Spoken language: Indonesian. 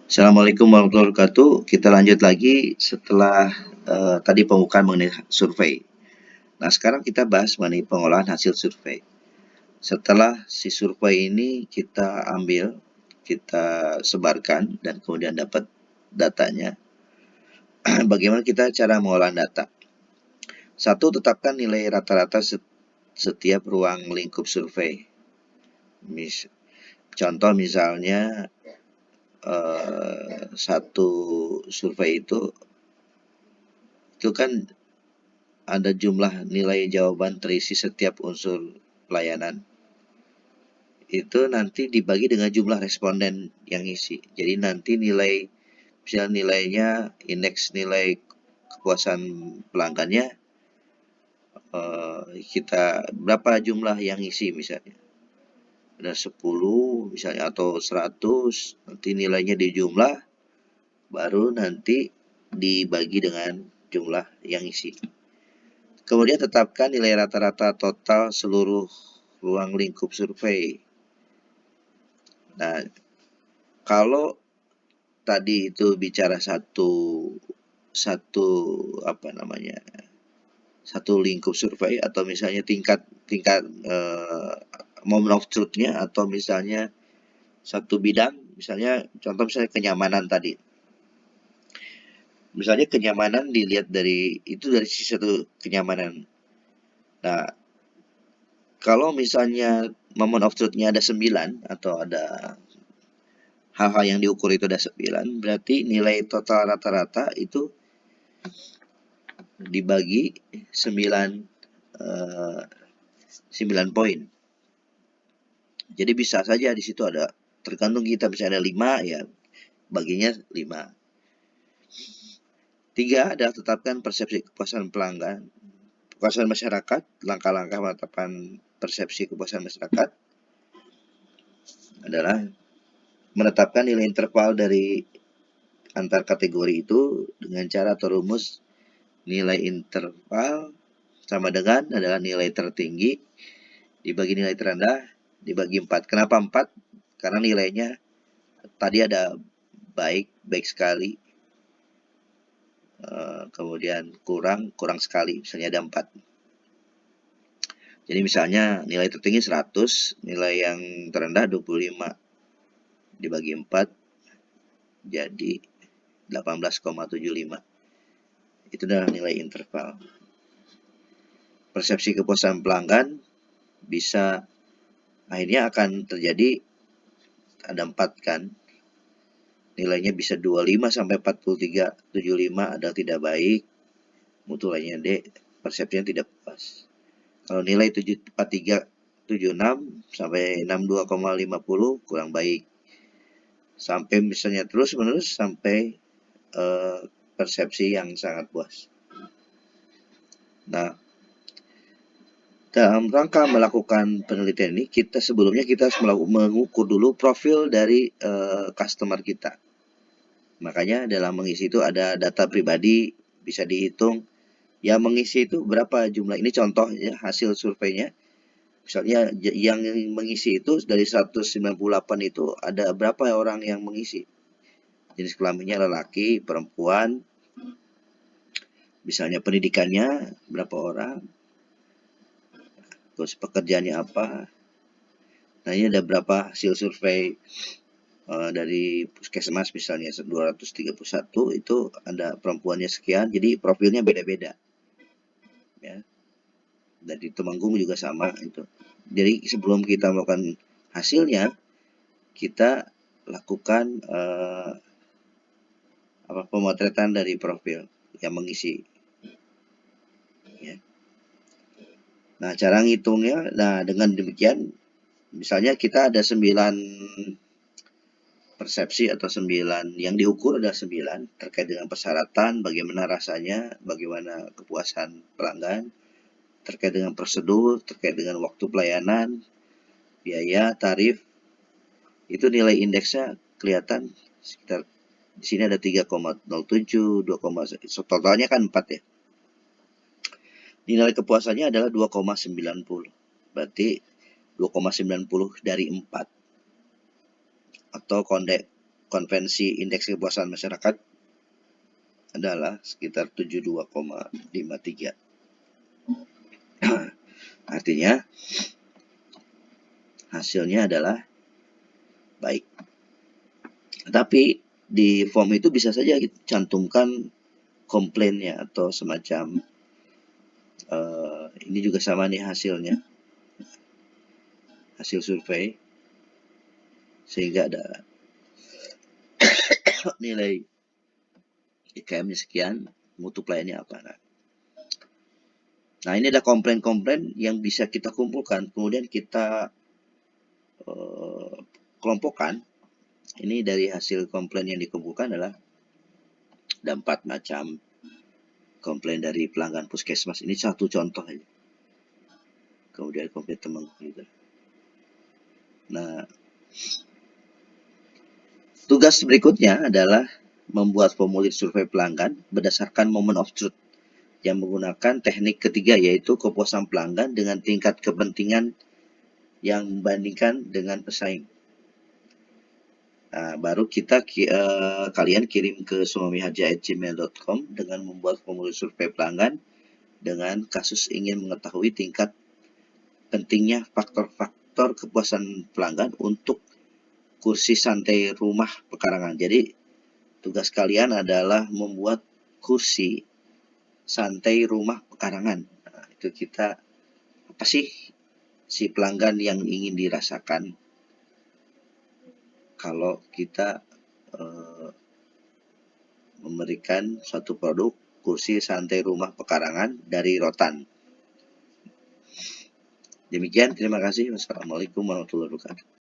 Assalamualaikum warahmatullahi wabarakatuh. Kita lanjut lagi setelah tadi pembukaan mengenai survei. Nah, sekarang kita bahas mengenai pengolahan hasil survei. Setelah si survei ini kita ambil, kita sebarkan, dan kemudian dapat datanya. Bagaimana kita cara mengolah data? Satu, tetapkan nilai rata-rata setiap ruang lingkup survei. Contoh misalnya satu survei itu kan ada jumlah nilai jawaban terisi setiap unsur pelayanan. Itu nanti dibagi dengan jumlah responden yang isi. Jadi nanti misalnya nilainya, indeks nilai kepuasan pelanggannya, kita berapa jumlah yang isi misalnya. Ada 10 misalnya atau 100, nanti nilainya dijumlah, baru nanti dibagi dengan jumlah yang isi. Kemudian tetapkan nilai rata-rata total seluruh ruang lingkup survei. Nah, kalau tadi itu bicara satu lingkup survei, atau misalnya tingkat moment of truth-nya, atau misalnya satu bidang, contoh misalnya kenyamanan tadi. Misalnya kenyamanan dilihat dari sisi satu kenyamanan. Nah, kalau misalnya moment of truth-nya ada 9, atau ada hal-hal yang diukur itu ada 9, berarti nilai total rata-rata itu dibagi 9 poin. Jadi bisa saja di situ ada, tergantung kita, bisa ada 5, ya baginya 5. 3 adalah tetapkan persepsi kepuasan pelanggan, kepuasan masyarakat. Langkah-langkah penetapan persepsi kepuasan masyarakat adalah menetapkan nilai interval dari antar kategori itu dengan cara atau rumus nilai interval sama dengan adalah nilai tertinggi dibagi nilai terendah dibagi 4. Kenapa 4? Karena nilainya tadi ada baik sekali, kemudian kurang sekali, misalnya ada 4. Jadi misalnya nilai tertinggi 100, nilai yang terendah 25, dibagi 4 jadi 18,75. Itu adalah nilai interval. Persepsi kepuasan pelanggan bisa akhirnya akan terjadi ada 4 kan. Nilainya bisa 25 sampai 43, 75 adalah tidak baik, mutu lainnya D, persepsinya tidak puas. Kalau nilai 43, 76 sampai 62,50 kurang baik. Sampai misalnya terus-menerus sampai persepsi yang sangat puas. Nah, dalam rangka melakukan penelitian ini, sebelumnya kita harus mengukur dulu profil dari customer kita. Makanya dalam mengisi itu ada data pribadi, bisa dihitung. Yang mengisi itu berapa jumlah, ini contoh ya, hasil surveinya. Misalnya yang mengisi itu dari 198 itu ada berapa orang yang mengisi. Jenis kelaminnya lelaki, perempuan, misalnya pendidikannya berapa orang, terus pekerjaannya apa. Nah, ini ada berapa hasil survei dari puskesmas misalnya 231, itu ada perempuannya sekian, jadi profilnya beda-beda ya. Dari Temanggung juga sama itu. Jadi sebelum kita melakukan hasilnya, kita lakukan pemotretan dari profil yang mengisi ya. Nah, cara ngitungnya, dengan demikian misalnya kita ada 9 persepsi atau 9 yang diukur, ada 9 terkait dengan persyaratan, bagaimana rasanya, bagaimana kepuasan pelanggan, terkait dengan prosedur, terkait dengan waktu pelayanan, biaya, tarif. Itu nilai indeksnya kelihatan sekitar di sini ada 3,07, 2, totalnya kan 4 ya. Nilai kepuasannya adalah 2,90. Berarti 2,90 dari 4. Atau konvensi indeks kepuasan masyarakat adalah sekitar 72,53. Artinya hasilnya adalah baik. Tapi di form itu bisa saja kita cantumkan komplainnya atau semacam ini juga sama nih hasilnya, hasil survei, sehingga ada nilai IKM-nya sekian, mutu pelayannya apa. Nah, ini ada komplain-komplain yang bisa kita kumpulkan, kemudian kita kelompokkan. Ini dari hasil komplain yang dikumpulkan adalah ada 4 macam komplain dari pelanggan puskesmas. Ini satu contoh aja. Kemudian komplain teman juga. Nah, tugas berikutnya adalah membuat formulir survei pelanggan berdasarkan moment of truth yang menggunakan teknik ketiga, yaitu kepuasan pelanggan dengan tingkat kepentingan yang membandingkan dengan pesaing. Nah, baru kalian kirim ke suamiharja@gmail.com dengan membuat formulir survei pelanggan dengan kasus ingin mengetahui tingkat pentingnya faktor-faktor kepuasan pelanggan untuk kursi santai rumah pekarangan. Jadi tugas kalian adalah membuat kursi santai rumah pekarangan. Nah, itu kita apa sih si pelanggan yang ingin dirasakan kalau kita memberikan suatu produk kursi santai rumah pekarangan dari rotan. Demikian, terima kasih. Wassalamualaikum warahmatullahi wabarakatuh.